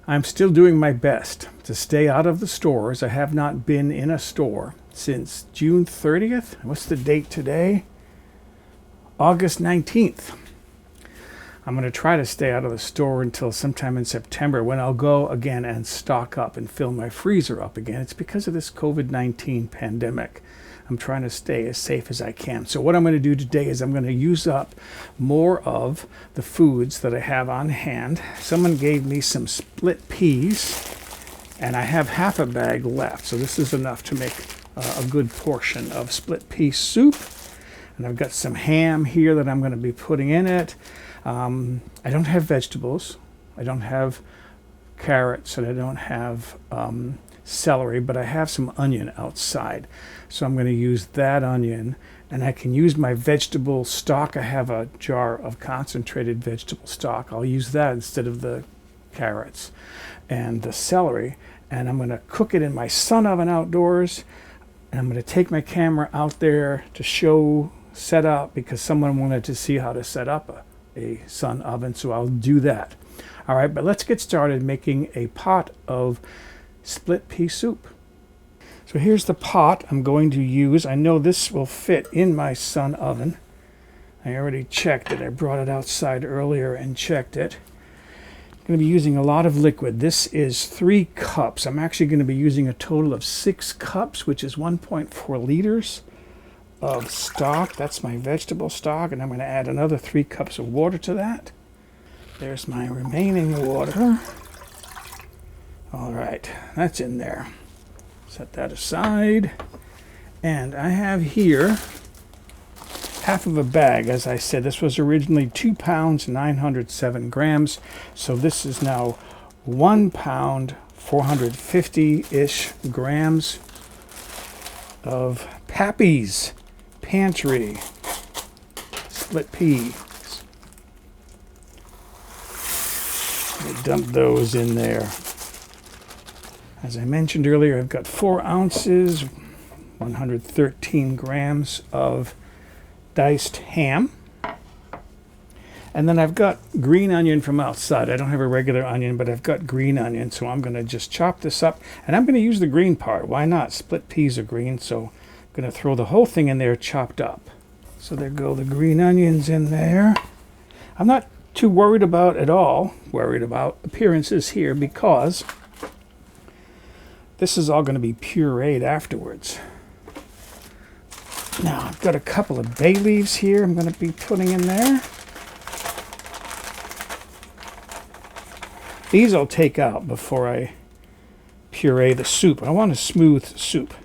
I'm still doing my best to stay out of the stores. I have not been in a store since June 30th. What's the date today? August 19th. I'm going to try to stay out of the store until sometime in September, when I'll go again and stock up and fill my freezer up again. It's because of this COVID-19 pandemic. I'm trying to stay as safe as I can. So what I'm going to do today is I'm going to use up more of the foods that I have on hand. Someone gave me some split peas, and I have half a bag left. So this is enough to make a good portion of split pea soup. And I've got some ham here that I'm going to be putting in it. I don't have vegetables. I don't have carrots, and I don't have celery, but I have some onion outside. So I'm going to use that onion, and I can use my vegetable stock. I have a jar of concentrated vegetable stock. I'll use that instead of the carrots and the celery, and I'm going to cook it in my sun oven outdoors, and I'm going to take my camera out there to set up, because someone wanted to see how to set up a sun oven, so I'll do that. All right, but let's get started making a pot of split pea soup. So here's the pot I'm going to use. I know this will fit in my sun oven. I already checked it. I brought it outside earlier and checked it. I'm going to be using a lot of liquid. This is 3 cups. I'm actually going to be using a total of 6 cups, which is 1.4 liters of stock. That's my vegetable stock, and I'm going to add another 3 cups of water to that. There's my remaining water. All right, that's in there. Set that aside. And I have here half of a bag. As I said, this was originally 2 pounds, 907 grams. So this is now 1 pound, 450-ish grams of Pappy's Pantry split peas. Dump those in there. As I mentioned earlier, I've got 4 ounces, 113 grams of diced ham. And then I've got green onion from outside. I don't have a regular onion, but I've got green onion, so I'm going to just chop this up. And I'm going to use the green part. Why not? Split peas are green, so I'm going to throw the whole thing in there chopped up. So there go the green onions in there. I'm not too worried about appearances here, because this is all going to be pureed afterwards. Now, I've got a couple of bay leaves here I'm going to be putting in there. These I'll take out before I puree the soup. I want a smooth soup,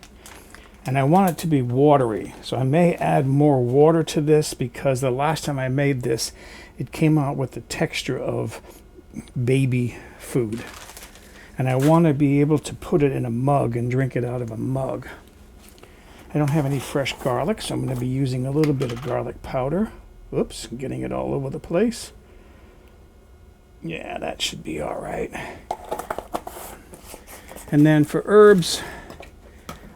and I want it to be watery. So I may add more water to this, because the last time I made this, it came out with the texture of baby food. And I want to be able to put it in a mug and drink it out of a mug. I don't have any fresh garlic, so I'm going to be using a little bit of garlic powder. Oops, I'm getting it all over the place. Yeah, that should be all right. And then for herbs,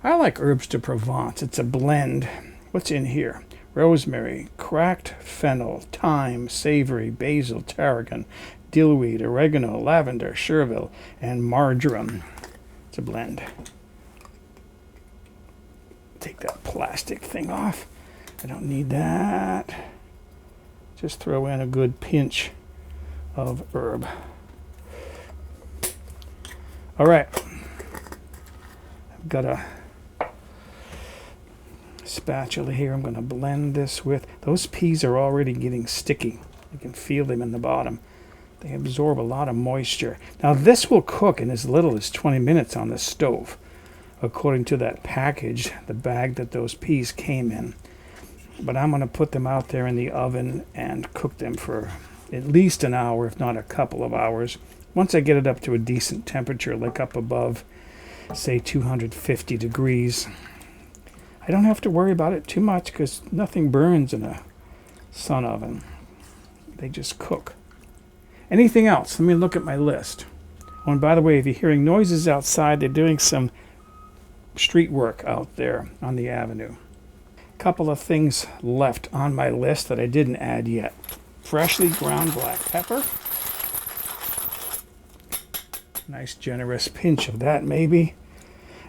I like herbs de Provence. It's a blend. What's in here? Rosemary, cracked fennel, thyme, savory, basil, tarragon, dillweed, oregano, lavender, chervil, and marjoram. It's a blend. Take that plastic thing off. I don't need that. Just throw in a good pinch of herb. All right. I've got a spatula here. I'm going to blend this with. Those peas are already getting sticky. You can feel them in the bottom. They absorb a lot of moisture. Now this will cook in as little as 20 minutes on the stove, according to that package, the bag that those peas came in. But I'm going to put them out there in the oven and cook them for at least an hour, if not a couple of hours. Once I get it up to a decent temperature, like up above, say 250 degrees, I don't have to worry about it too much, because nothing burns in a sun oven. They just cook. Anything else? Let me look at my list. Oh, and by the way, if you're hearing noises outside, they're doing some street work out there on the avenue. A couple of things left on my list that I didn't add yet. Freshly ground black pepper. Nice generous pinch of that maybe.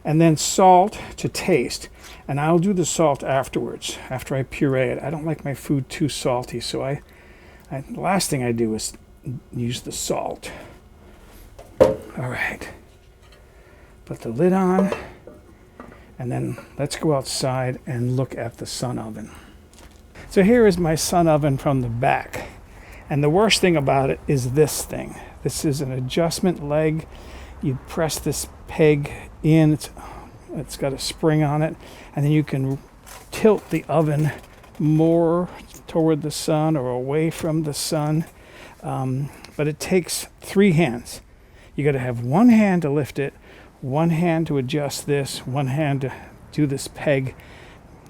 And then salt to taste. And I'll do the salt afterwards, after I puree it. I don't like my food too salty, so the last thing I do is use the salt. All right. Put the lid on, and then let's go outside and look at the sun oven. So here is my sun oven from the back. And the worst thing about it is this thing. This is an adjustment leg. You press this peg in. It's got a spring on it, and then you can tilt the oven more toward the sun or away from the sun. But it takes 3 hands. You got to have one hand to lift it, one hand to adjust this, one hand to do this peg.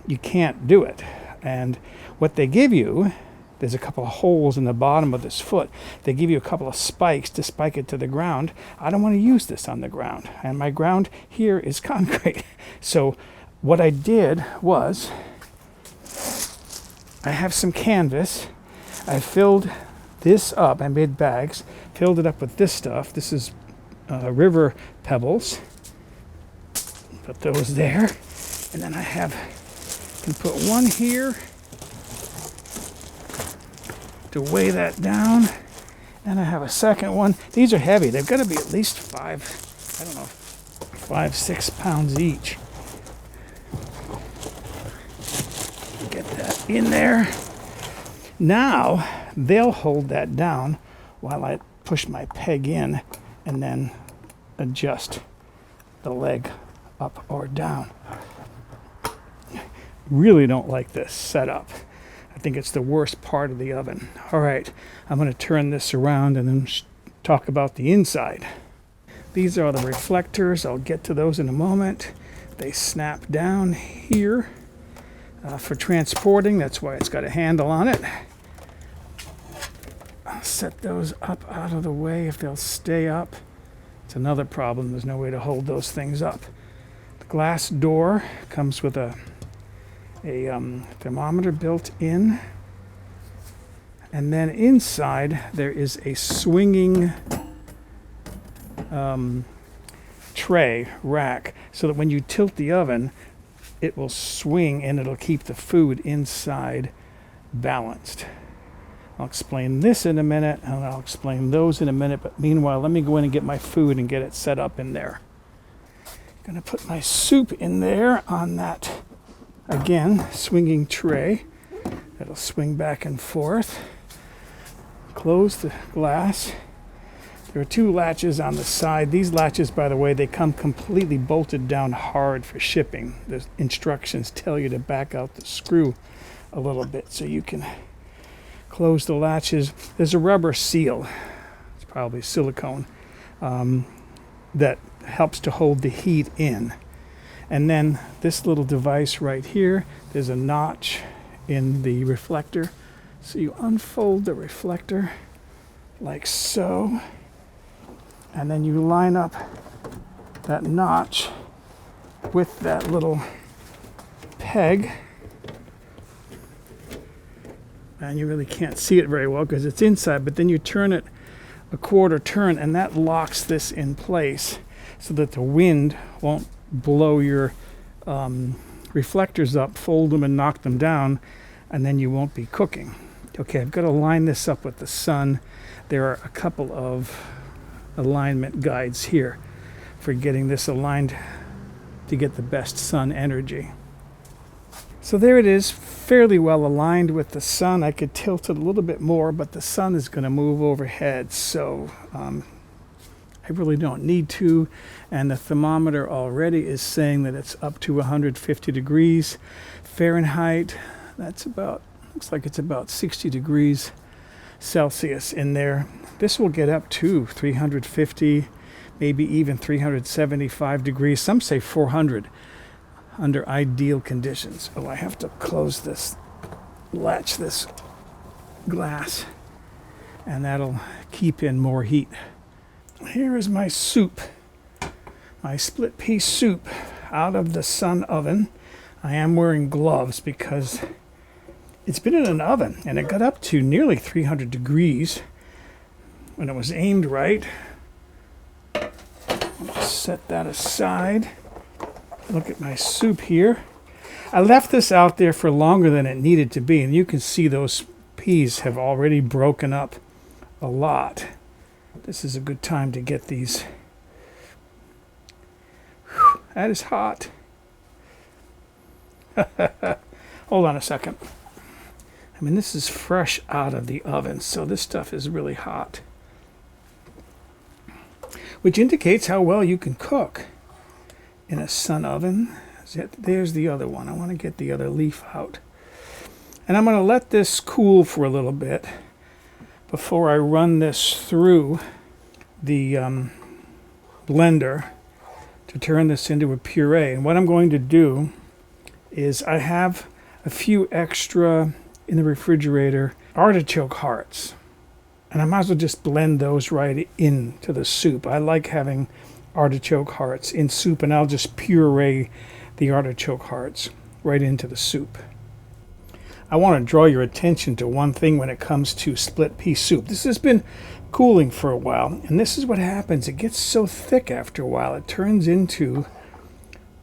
You can't do it. And what they give you, there's a couple of holes in the bottom of this foot. They give you a couple of spikes to spike it to the ground. I don't want to use this on the ground. And my ground here is concrete. So what I did was, I have some canvas. I filled this up. I made bags, filled it up with this stuff. This is river pebbles. Put those there. And then I can put one here to weigh that down, and I have a second one. These are heavy. They've got to be at least 5-6 pounds each. Get that in there. Now they'll hold that down while I push my peg in and then adjust the leg up or down. Really don't like this setup. I think it's the worst part of the oven. All right, I'm going to turn this around and then talk about the inside. These are the reflectors. I'll get to those in a moment. They snap down here for transporting. That's why it's got a handle on it. I'll set those up out of the way if they'll stay up. It's another problem. There's no way to hold those things up. The glass door comes with a thermometer built in, and then inside there is a swinging tray rack, so that when you tilt the oven it will swing and it'll keep the food inside balanced. I'll explain this in a minute, and I'll explain those in a minute, but meanwhile let me go in and get my food and get it set up in there. I'm going to put my soup in there on that, again, swinging tray. That'll swing back and forth. Close the glass. There are 2 latches on the side. These latches, by the way, they come completely bolted down hard for shipping. The instructions tell you to back out the screw a little bit so you can close the latches. There's a rubber seal. It's probably silicone that helps to hold the heat in. And then this little device right here, there's a notch in the reflector. So you unfold the reflector like so, and then you line up that notch with that little peg. And you really can't see it very well because it's inside, but then you turn it a quarter turn, and that locks this in place so that the wind won't blow your reflectors up, fold them and knock them down, and then you won't be cooking. Okay, I've got to line this up with the sun. There are a couple of alignment guides here for getting this aligned to get the best sun energy. So there it is, fairly well aligned with the sun. I could tilt it a little bit more, but the sun is going to move overhead, so I really don't need to. And the thermometer already is saying that it's up to 150 degrees Fahrenheit. That's about, looks like it's about 60 degrees Celsius in there. This will get up to 350, maybe even 375 degrees. Some say 400 under ideal conditions. Oh, I have to close this, latch this glass, and that'll keep in more heat. Here is my soup, my split pea soup out of the sun oven. I am wearing gloves because it's been in an oven, and it got up to nearly 300 degrees when it was aimed right. I'll just set that aside. Look at my soup here. I left this out there for longer than it needed to be, and you can see those peas have already broken up a lot. This is a good time to get these. Whew, that is hot. Hold on a second. I mean, this is fresh out of the oven, so this stuff is really hot, which indicates how well you can cook in a sun oven. There's the other one. I want to get the other leaf out. And I'm going to let this cool for a little bit before I run this through the blender to turn this into a puree. And what I'm going to do is I have a few extra in the refrigerator artichoke hearts. And I might as well just blend those right into the soup. I like having artichoke hearts in soup, and I'll just puree the artichoke hearts right into the soup. I want to draw your attention to one thing when it comes to split pea soup. This has been cooling for a while, and this is what happens. It gets so thick after a while. It turns into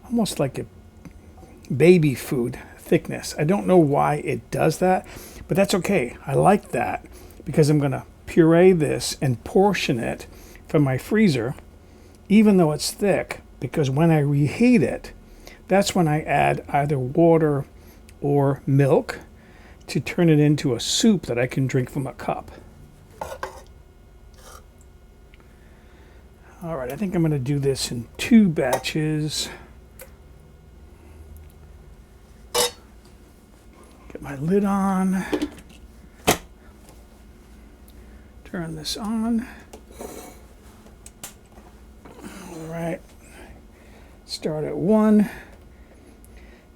almost like a baby food thickness. I don't know why it does that, but that's okay. I like that because I'm going to puree this and portion it from my freezer, even though it's thick, because when I reheat it, that's when I add either water or milk to turn it into a soup that I can drink from a cup. All right, I think I'm going to do this in 2 batches. Get my lid on. Turn this on. All right. Start at 1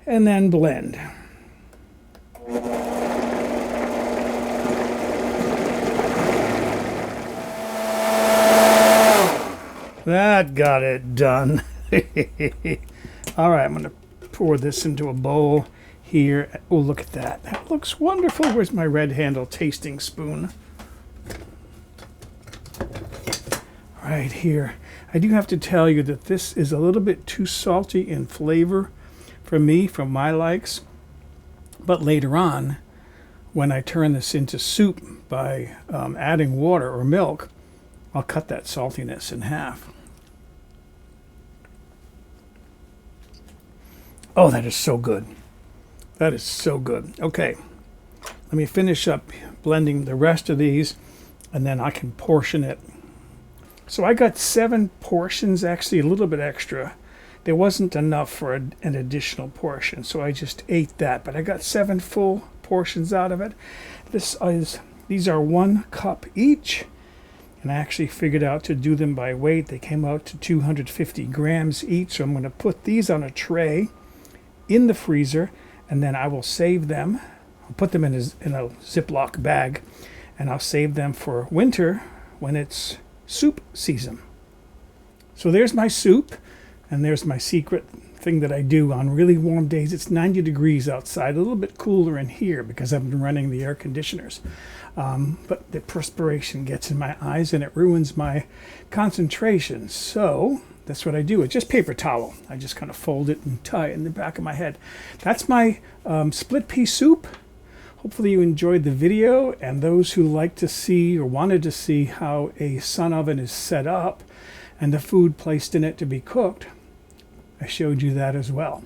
and then blend. That got it done. All right, I'm going to pour this into a bowl here. Oh, look at that. That looks wonderful. Where's my red handle tasting spoon? Right here. I do have to tell you that this is a little bit too salty in flavor for me, for my likes. But later on, when I turn this into soup by adding water or milk, I'll cut that saltiness in half. Oh, that is so good. That is so good. Okay, let me finish up blending the rest of these, and then I can portion it. So I got 7 portions, actually a little bit extra. There wasn't enough for an additional portion, so I just ate that. But I got 7 full portions out of it. These are 1 cup each, and I actually figured out to do them by weight. They came out to 250 grams each, so I'm going to put these on a tray in the freezer, and then I will save them. I'll put them in a Ziploc bag, and I'll save them for winter when it's soup season. So there's my soup, and there's my secret thing that I do on really warm days. It's 90 degrees outside, a little bit cooler in here because I've been running the air conditioners. But the perspiration gets in my eyes and it ruins my concentration. So that's what I do. It's just paper towel. I just kind of fold it and tie it in the back of my head. That's my split pea soup. Hopefully you enjoyed the video, and those who like to see or wanted to see how a sun oven is set up and the food placed in it to be cooked, I showed you that as well.